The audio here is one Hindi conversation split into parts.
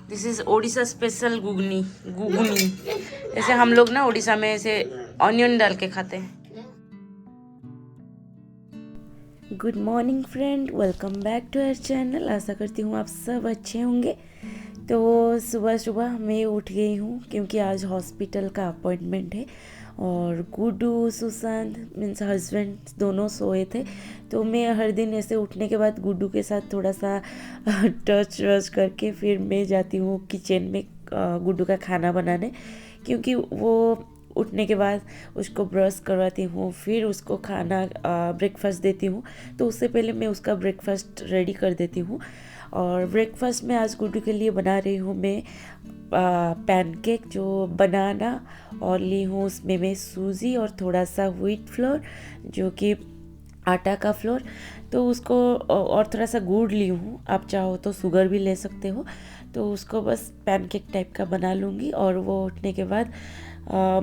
This is Odisha special ghugni ghugni. ऐसे हम लोग ना उड़ीसा में ऐसे ऑनियन डाल के खाते हैं। Good morning friend, welcome back to our channel. आशा करती हूँ आप सब अच्छे होंगे। तो सुबह सुबह मैं उठ गई हूँ क्योंकि आज हॉस्पिटल का अपॉइंटमेंट है और गुड्डू सुशांत मीन्स हस्बैंड दोनों सोए थे। तो मैं हर दिन ऐसे उठने के बाद गुड्डू के साथ थोड़ा सा टच वच करके फिर मैं जाती हूँ किचन में गुड्डू का खाना बनाने, क्योंकि वो उठने के बाद उसको ब्रश करवाती हूँ, फिर उसको खाना ब्रेकफास्ट देती हूँ। तो उससे पहले मैं उसका ब्रेकफास्ट रेडी कर देती हूँ। और ब्रेकफास्ट में आज गुड्डू के लिए बना रही हूँ मैं पैनकेक, जो बनाना और ली हूँ उसमें मैं सूजी और थोड़ा सा व्हीट फ्लोर जो कि आटा का फ्लोर, तो उसको और थोड़ा सा गुड़ ली हूँ। आप चाहो तो शुगर भी ले सकते हो। तो उसको बस पैनकेक टाइप का बना लूँगी और वो उठने के बाद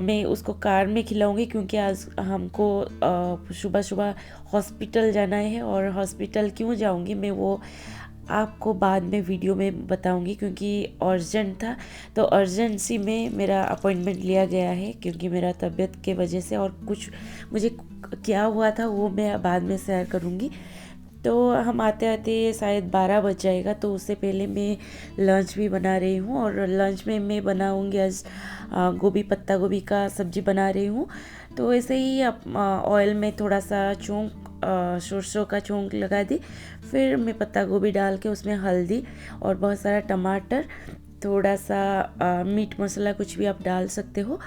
मैं उसको कार में खिलाऊंगी, क्योंकि आज हमको सुबह सुबह हॉस्पिटल जाना है। और हॉस्पिटल क्यों जाऊंगी मैं वो आपको बाद में वीडियो में बताऊंगी, क्योंकि अर्जेंट था। तो अर्जेंसी में मेरा अपॉइंटमेंट लिया गया है क्योंकि मेरा तबीयत के वजह से, और कुछ मुझे क्या हुआ था वो मैं बाद में शेयर करूंगी। तो हम आते आते शायद 12 बज जाएगा। तो उससे पहले मैं लंच भी बना रही हूँ और लंच में मैं बनाऊँगी आज गोभी, पत्ता गोभी का सब्ज़ी बना रही हूँ। तो ऐसे ही ऑयल में थोड़ा सा चौंक सरसों का चौंक लगा दी, फिर मैं पत्ता गोभी डाल के उसमें हल्दी और बहुत सारा टमाटर, थोड़ा सा मीट मसाला कुछ भी आप डाल सकते हो।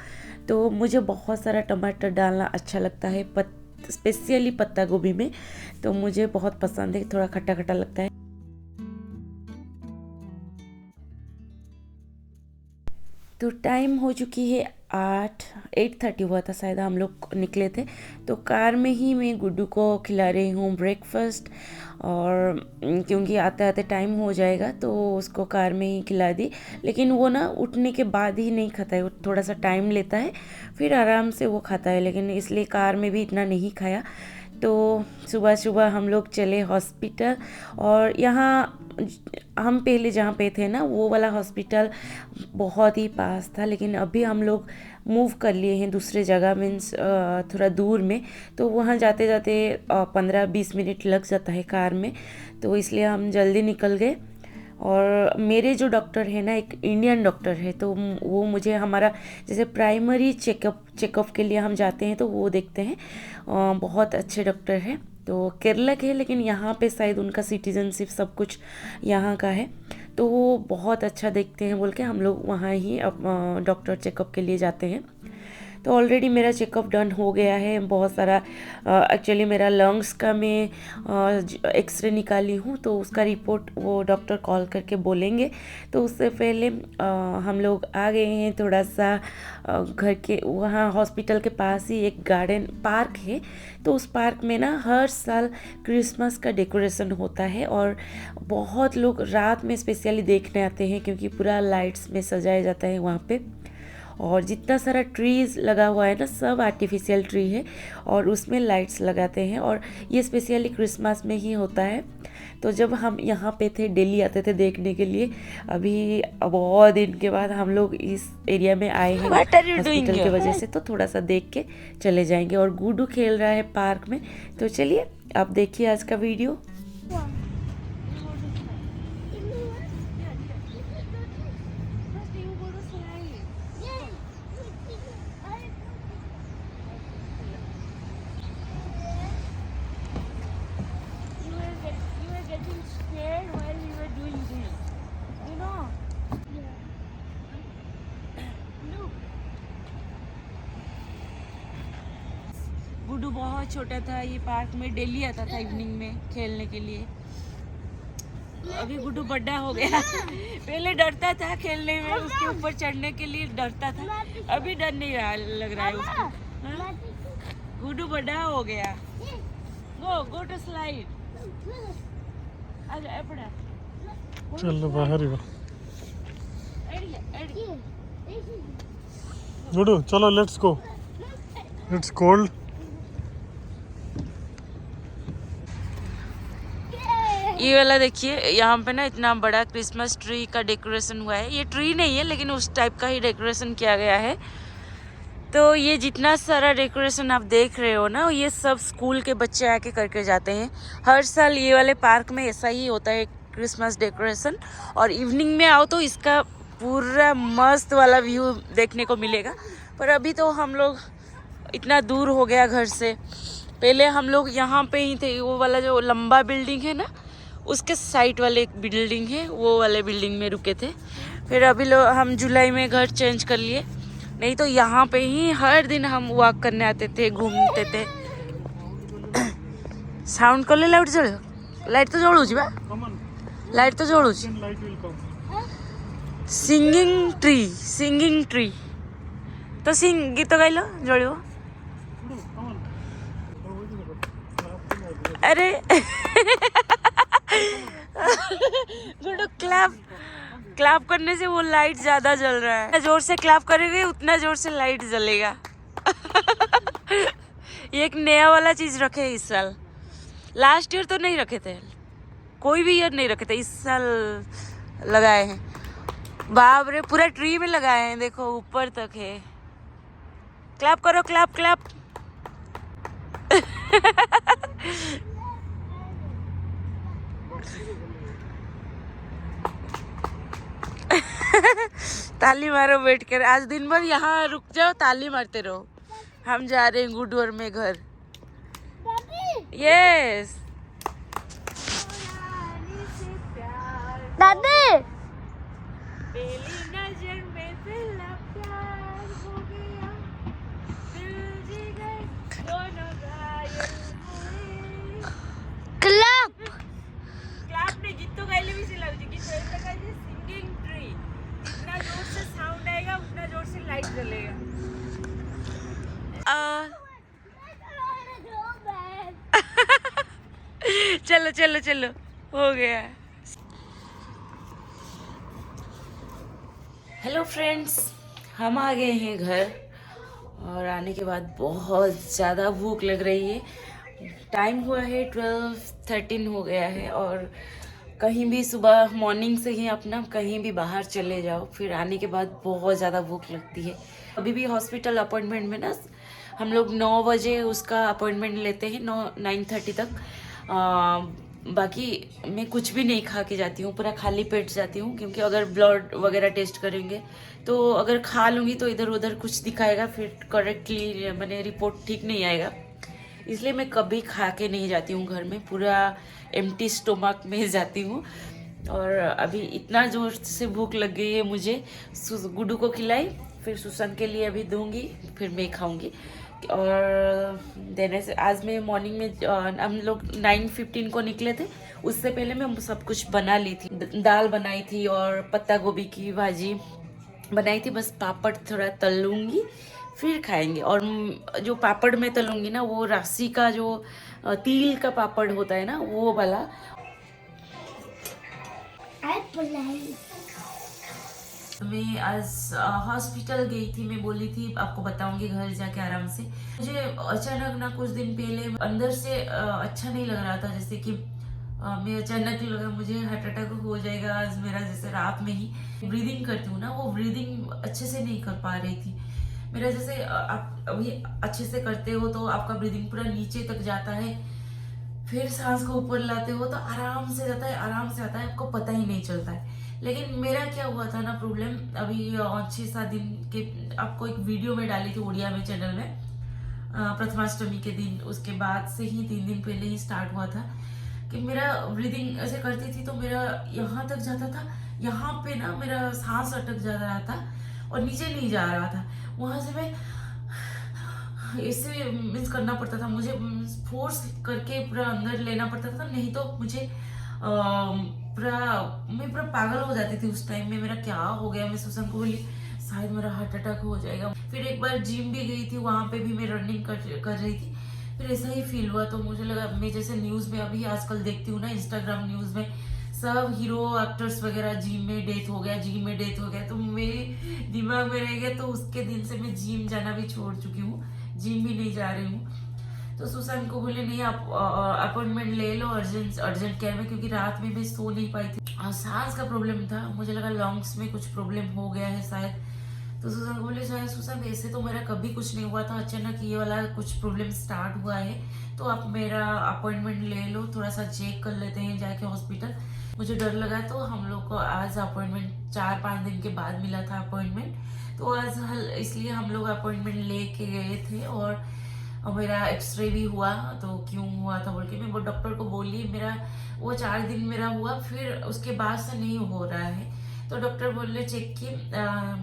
तो मुझे बहुत सारा टमाटर डालना अच्छा लगता है, स्पेशली पत्ता गोभी में, तो मुझे बहुत पसंद है, थोड़ा खट्टा खट्टा लगता है। तो टाइम हो चुकी है 8:30 हुआ था शायद, हम लोग निकले थे। तो कार में ही मैं गुड्डू को खिला रही हूँ ब्रेकफास्ट, और क्योंकि आते आते टाइम हो जाएगा तो उसको कार में ही खिला दी। लेकिन वो ना उठने के बाद ही नहीं खाता है, वो थोड़ा सा टाइम लेता है, फिर आराम से वो खाता है, लेकिन इसलिए कार में भी इतना नहीं खाया। तो सुबह सुबह हम लोग चले हॉस्पिटल, और यहाँ हम पहले जहाँ पे थे ना वो वाला हॉस्पिटल बहुत ही पास था, लेकिन अभी हम लोग मूव कर लिए हैं दूसरे जगह, मीन्स थोड़ा दूर में। तो वहाँ जाते जाते 15-20 मिनट लग जाता है कार में, तो इसलिए हम जल्दी निकल गए। और मेरे जो डॉक्टर है ना एक इंडियन डॉक्टर है, तो वो मुझे हमारा जैसे प्राइमरी चेकअप के लिए हम जाते हैं तो वो देखते हैं। बहुत अच्छे डॉक्टर हैं। तो केरला के हैं, लेकिन यहाँ पे शायद उनका सिटीजनशिप सब कुछ यहाँ का है। तो वो बहुत अच्छा देखते हैं बोल के हम लोग वहाँ ही डॉक्टर चेकअप के लिए जाते हैं। तो ऑलरेडी मेरा चेकअप डन हो गया है बहुत सारा। एक्चुअली मेरा लंग्स का मैं एक्सरे निकाली हूँ, तो उसका रिपोर्ट वो डॉक्टर कॉल करके बोलेंगे। तो उससे पहले हम लोग आ गए हैं थोड़ा सा घर के वहाँ हॉस्पिटल के पास ही एक गार्डन पार्क है। तो उस पार्क में ना हर साल क्रिसमस का डेकोरेशन होता है, और बहुत लोग रात में स्पेशली देखने आते हैं, क्योंकि पूरा लाइट्स में सजाया जाता है वहाँ पे। और जितना सारा ट्रीज़ लगा हुआ है ना सब आर्टिफिशियल ट्री है, और उसमें लाइट्स लगाते हैं, और ये स्पेशली क्रिसमस में ही होता है। तो जब हम यहाँ पे थे डेली आते थे देखने के लिए। अभी बहुत दिन के बाद हम लोग इस एरिया में आए हैं हॉस्पिटल की वजह से, तो थोड़ा सा देख के चले जाएंगे। और गुड्डू खेल रहा है पार्क में, तो चलिए आप देखिए आज का वीडियो। गुड्डू बहुत छोटा था, ये पार्क में डेली आता था इवनिंग में खेलने के लिए। अभी गुड्डू बड़ा हो गया। पहले डरता था खेलने में, उसके ऊपर चढ़ने के लिए डरता था, अभी डर नहीं रहा लग रहा है उसको। हाँ? गुड्डू बड़ा हो गया। Go to slide. आजा एपड़ा चलो बाहर ही गुडू, चलो लेट्स गो, इट्स कोल्ड। ये वाला देखिए, यहाँ पे ना इतना बड़ा क्रिसमस ट्री का डेकोरेशन हुआ है। ये ट्री नहीं है लेकिन उस टाइप का ही डेकोरेशन किया गया है। तो ये जितना सारा डेकोरेशन आप देख रहे हो ना, ये सब स्कूल के बच्चे आके करके जाते हैं। हर साल ये वाले पार्क में ऐसा ही होता है क्रिसमस डेकोरेशन। और इवनिंग में आओ तो इसका पूरा मस्त वाला व्यू देखने को मिलेगा। पर अभी तो हम लोग इतना दूर हो गया घर से। पहले हम लोग यहाँ पे ही थे, वो वाला जो लंबा बिल्डिंग है ना, उसके साइड वाले एक बिल्डिंग है, वो वाले बिल्डिंग में रुके थे। फिर अभी लोग हम जुलाई में घर चेंज कर लिए। नहीं तो यहाँ पे ही हर दिन हम वॉक करने आते थे, घूमते थे। साउंड कले लाइट जल, लाइट तो जलुची बा, लाइट तो जलुची। सिंगिंग ट्री, सिंगिंग ट्री तो सिंग गीत गाइल जलियो। अरे गुड्डू क्लैप, क्लैप करने से वो लाइट ज्यादा जल रहा है। जितना जोर से क्लैप करेंगे उतना जोर से लाइट जलेगा। ये एक नया वाला चीज रखे हैं इस साल। लास्ट ईयर तो नहीं रखे थे, कोई भी ईयर नहीं रखे थे, इस साल लगाए हैं। बाप रे, पूरा ट्री में लगाए हैं, देखो ऊपर तक है। क्लैप करो, क्लैप क्लैप। ताली मारो बैठ कर। आज दिन भर यहाँ रुक जाओ, ताली मारते रहो। हम जा रहे हैं गुडवर में घर। यस दादी, पहली नजर में पहला प्यार हो गया, दिल जिगर दोनों घायल हुए। क्लब क्लैप ने गीत तो गाइले भी सिला गीत ऐसा गाइले। सिंगिंग ट्री, जितना जोर से साउंड आएगा उतना जोर से लाइट जलेगा। चलो चलो चलो, हो गया। हेलो फ्रेंड्स, हम आ गए हैं घर। और आने के बाद बहुत ज़्यादा भूख लग रही है। टाइम हुआ है 12:13 हो गया है। और कहीं भी सुबह मॉर्निंग से ही अपना कहीं भी बाहर चले जाओ, फिर आने के बाद बहुत ज़्यादा भूख लगती है। अभी भी हॉस्पिटल अपॉइंटमेंट में ना हम लोग 9 बजे उसका अपॉइंटमेंट लेते हैं, 9:30 तक। बाकी मैं कुछ भी नहीं खा के जाती हूँ, पूरा खाली पेट जाती हूँ। क्योंकि अगर ब्लड वगैरह टेस्ट करेंगे तो अगर खा लूँगी तो इधर उधर कुछ दिखाएगा, फिर करेक्टली मैंने रिपोर्ट ठीक नहीं आएगा। इसलिए मैं कभी खा के नहीं जाती हूँ घर में, पूरा एम्प्टी स्टोमक में जाती हूँ। और अभी इतना जोर से भूख लग गई है मुझे। गुड्डू को खिलाई, फिर सुसन के लिए अभी दूंगी, फिर मैं खाऊंगी। और देने से आज मैं मॉर्निंग में हम लोग 9:15 को निकले थे। उससे पहले मैं सब कुछ बना ली थी। दाल बनाई थी और पत्ता गोभी की भाजी बनाई थी। बस पापड़ थोड़ा तल लूँगी, फिर खाएंगे। और जो पापड़ में तलूँगी ना, वो राशि का जो तिल का पापड़ होता है ना, वो वाला। मैं आज हॉस्पिटल गई थी। मैं बोली थी आपको बताऊंगी घर जाके आराम से। मुझे अचानक ना कुछ दिन पहले अंदर से अच्छा नहीं लग रहा था, जैसे कि मैं अचानक लगा मुझे हार्ट अटैक हो जाएगा आज मेरा। जैसे रात में ही ब्रीदिंग करती हूँ ना, वो ब्रीदिंग अच्छे से नहीं कर पा रही थी मेरा। जैसे आप अभी अच्छे से करते हो तो आपका ब्रीदिंग पूरा नीचे तक जाता है, फिर सांस को ऊपर लाते हो तो आराम से जाता है, आराम से आता है, आपको पता ही नहीं चलता है। लेकिन मेरा क्या हुआ था ना प्रॉब्लम, अभी 6-7 दिन के आपको एक वीडियो में डाली थी उड़िया में चैनल में, प्रथमाष्टमी के दिन। उसके बाद से ही 3 दिन पहले ही स्टार्ट हुआ था कि मेरा ब्रीदिंग ऐसे करती थी तो मेरा यहाँ तक जाता था, यहाँ पे ना मेरा सांस अटक जा रहा था और नीचे नहीं जा रहा था। वहां से मैं इससे मीन्स करना पड़ता था, मुझे फोर्स करके पूरा अंदर लेना पड़ता था, नहीं तो मुझे मैं पूरा पागल हो जाती थी उस टाइम में। मेरा क्या हो गया, मैं सुसन को बोली शायद मेरा हार्ट अटैक हो जाएगा। फिर एक बार जिम भी गई थी, वहां पे भी मैं रनिंग कर रही थी, फिर ऐसा ही फील हुआ। तो मुझे लगा, मैं जैसे न्यूज में अभी आजकल देखती हूँ ना, इंस्टाग्राम न्यूज में सब हीरो एक्टर्स वगैरह जिम में डेथ हो गया, जिम में डेथ हो गया। तो मेरे दिमाग में रह गया, तो उसके दिन से मैं जिम जाना भी छोड़ चुकी हूँ, जिम भी नहीं जा रही हूँ। तो सुशांत को बोले नहीं, आप अपॉइंटमेंट ले लो अर्जेंट केयर में, क्योंकि रात में मैं सो नहीं पाई थी। सांस का प्रॉब्लम था, मुझे लगा लंग्स में कुछ प्रॉब्लम हो गया है शायद। तो सुशांत बोले शायद सुशांत ऐसे तो मेरा कभी कुछ नहीं हुआ था, अचानक ये वाला कुछ प्रॉब्लम स्टार्ट हुआ है, तो आप मेरा अपॉइंटमेंट ले लो, थोड़ा सा चेक कर लेते हैं जाके हॉस्पिटल। मुझे डर लगा, तो हम लोग को आज अपॉइंटमेंट 4-5 दिन के बाद मिला था अपॉइंटमेंट। तो आज इसलिए हम लोग अपॉइंटमेंट लेके गए थे। और मेरा एक्सरे भी हुआ, तो क्यों हुआ था बोल के मैं वो डॉक्टर को बोली, मेरा वो 4 दिन मेरा हुआ, फिर उसके बाद से नहीं हो रहा है। तो डॉक्टर बोले चेक किए,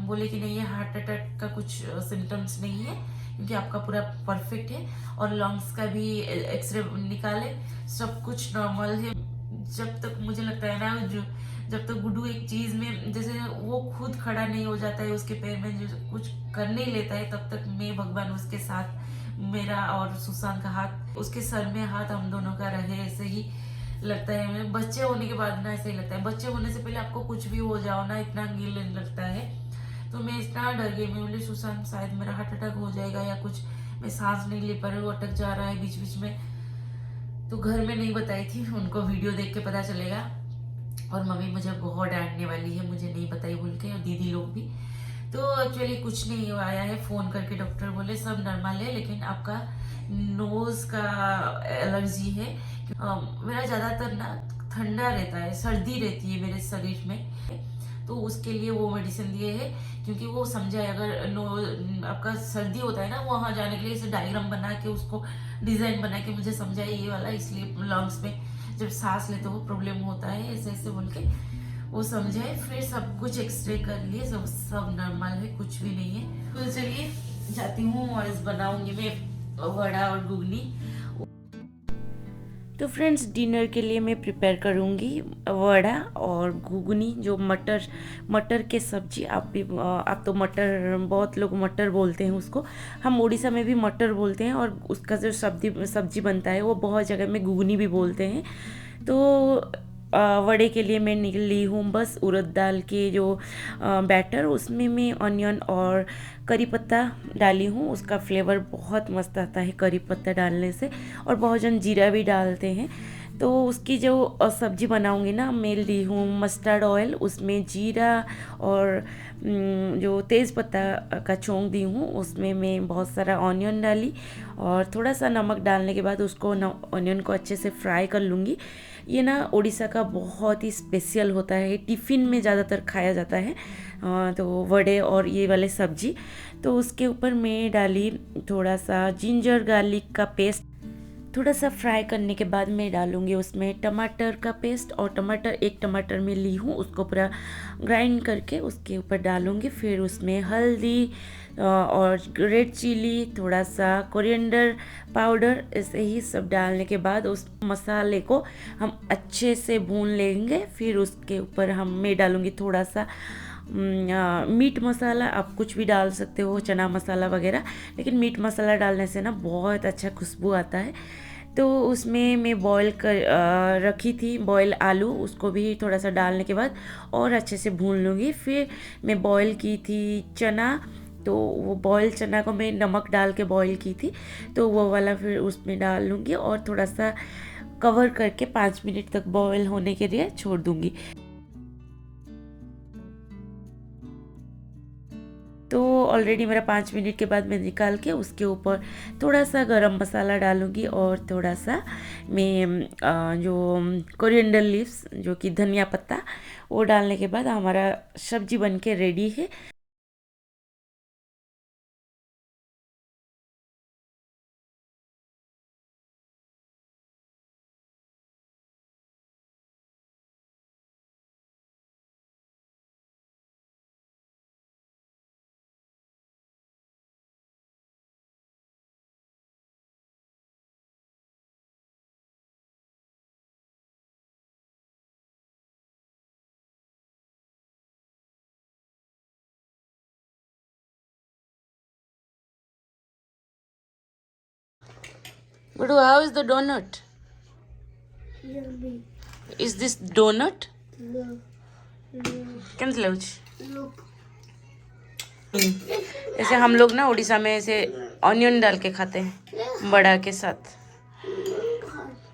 बोले कि नहीं, ये हार्ट अटैक का कुछ सिम्टम्स नहीं है, क्योंकि आपका पूरा परफेक्ट है। और लंग्स का भी एक्सरे निकाले, सब कुछ नॉर्मल है। जब तक मुझे लगता है ना, जो जब तक गुड्डू एक चीज में जैसे वो खुद खड़ा नहीं हो जाता है, उसके पैर में जो कुछ कर नहीं लेता है, तब तक मैं भगवान उसके साथ, मेरा और सुशांत का हाथ, उसके सर में हाथ हम दोनों का रहे, ऐसे ही लगता है। हमें बच्चे होने के बाद ना ऐसे ही लगता है, बच्चे होने से पहले आपको कुछ भी हो जाओ ना, इतना गिल लगता है। तो मैं इतना डर गई, मैं बोली सुशांत शायद मेरा हार्ट अटैक हो जाएगा या कुछ, मैं सांस नहीं ले पा रही हूँ, अटक जा रहा है बीच बीच में। तो घर में नहीं बताई थी, उनको वीडियो देख के पता चलेगा, और मम्मी मुझे बहुत डांटने वाली है, मुझे नहीं बताई बोल के, और दीदी लोग भी। तो एक्चुअली कुछ नहीं आया है, फोन करके डॉक्टर बोले सब नॉर्मल है, लेकिन आपका नोज का एलर्जी है। मेरा ज्यादातर ना ठंडा रहता है, सर्दी रहती है मेरे शरीर में, तो उसके लिए वो मेडिसिन दिए है, क्योंकि वो समझाए अगर आपका सर्दी होता है ना, वहां जाने के लिए इसे डायग्राम बना के, उसको डिजाइन बना के मुझे समझाए ये वाला, इसलिए लंग्स में जब सांस लेते हो प्रॉब्लम होता है, ऐसे ऐसे बोल के वो समझाए। फिर सब कुछ एक्सरे कर लिए, सब नॉर्मल है, कुछ भी नहीं है। तो चलिए जाती हूँ और बनाऊंगी मैं वड़ा और घुगनी। तो फ्रेंड्स, डिनर के लिए मैं प्रिपेयर करूँगी वड़ा और घुगनी, जो मटर के सब्जी। आप तो मटर, बहुत लोग मटर बोलते हैं उसको, हम उड़ीसा में भी मटर बोलते हैं, और उसका जो सब्जी बनता है वो बहुत जगह में घुगनी भी बोलते हैं। तो वड़े के लिए मैं ली हूँ बस उड़द दाल के जो बैटर, उसमें मैं ऑनियन और करी पत्ता डाली हूँ, उसका फ्लेवर बहुत मस्त आता है करी पत्ता डालने से, और बहुत जन जीरा भी डालते हैं। तो उसकी जो सब्जी बनाऊंगी ना, मैं ली हूँ मस्टर्ड ऑयल, उसमें जीरा और जो तेज़ पत्ता का चौंक दी हूँ, उसमें मैं बहुत सारा ऑनियन डाली, और थोड़ा सा नमक डालने के बाद उसको ऑनियन को अच्छे से फ्राई कर लूँगी। ये ना उड़ीसा का बहुत ही स्पेशल होता है, टिफ़िन में ज़्यादातर खाया जाता है, तो वड़े और ये वाले सब्जी। तो उसके ऊपर मैं डाली थोड़ा सा जिंजर गार्लिक का पेस्ट, थोड़ा सा फ्राई करने के बाद मैं डालूँगी उसमें टमाटर का पेस्ट, और एक टमाटर में ली हूँ, उसको पूरा ग्राइंड करके उसके ऊपर डालूँगी। फिर उसमें हल्दी और रेड चिली, थोड़ा सा कोरिएंडर पाउडर, ऐसे ही सब डालने के बाद उस मसाले को हम अच्छे से भून लेंगे। फिर उसके ऊपर मैं डालूँगी थोड़ा सा मीट मसाला, आप कुछ भी डाल सकते हो, चना मसाला वगैरह, लेकिन मीट मसाला डालने से ना बहुत अच्छा खुशबू आता है। तो उसमें मैं बॉईल कर रखी थी बॉईल आलू, उसको भी थोड़ा सा डालने के बाद और अच्छे से भून लूँगी। फिर मैं बॉईल की थी चना, तो वो बॉयल चना को मैं नमक डाल के बॉईल की थी, तो वो वाला फिर उसमें डाल लूँगी, और थोड़ा सा कवर करके 5 मिनट तक बॉईल होने के लिए छोड़ दूँगी। तो ऑलरेडी मेरा 5 मिनट के बाद मैं निकाल के उसके ऊपर थोड़ा सा गरम मसाला डालूँगी, और थोड़ा सा मैं जो कोरिएंडर लीव्स, जो कि धनिया पत्ता, वो डालने के बाद हमारा सब्जी बन के रेडी है। Gudu, how is the donut? Yummy. Is this donut? No. No. कैसे लाउच? Look. ऐसे हम लोग ना उड़ीसा में ऐसे ऑनियन डाल के खाते हैं बड़ा के साथ।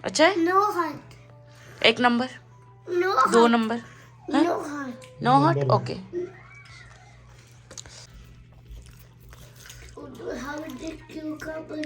अच्छा है? No hot. 1 नंबर, No 2 hot. नंबर, No hot. No hot, okay. How did cucumber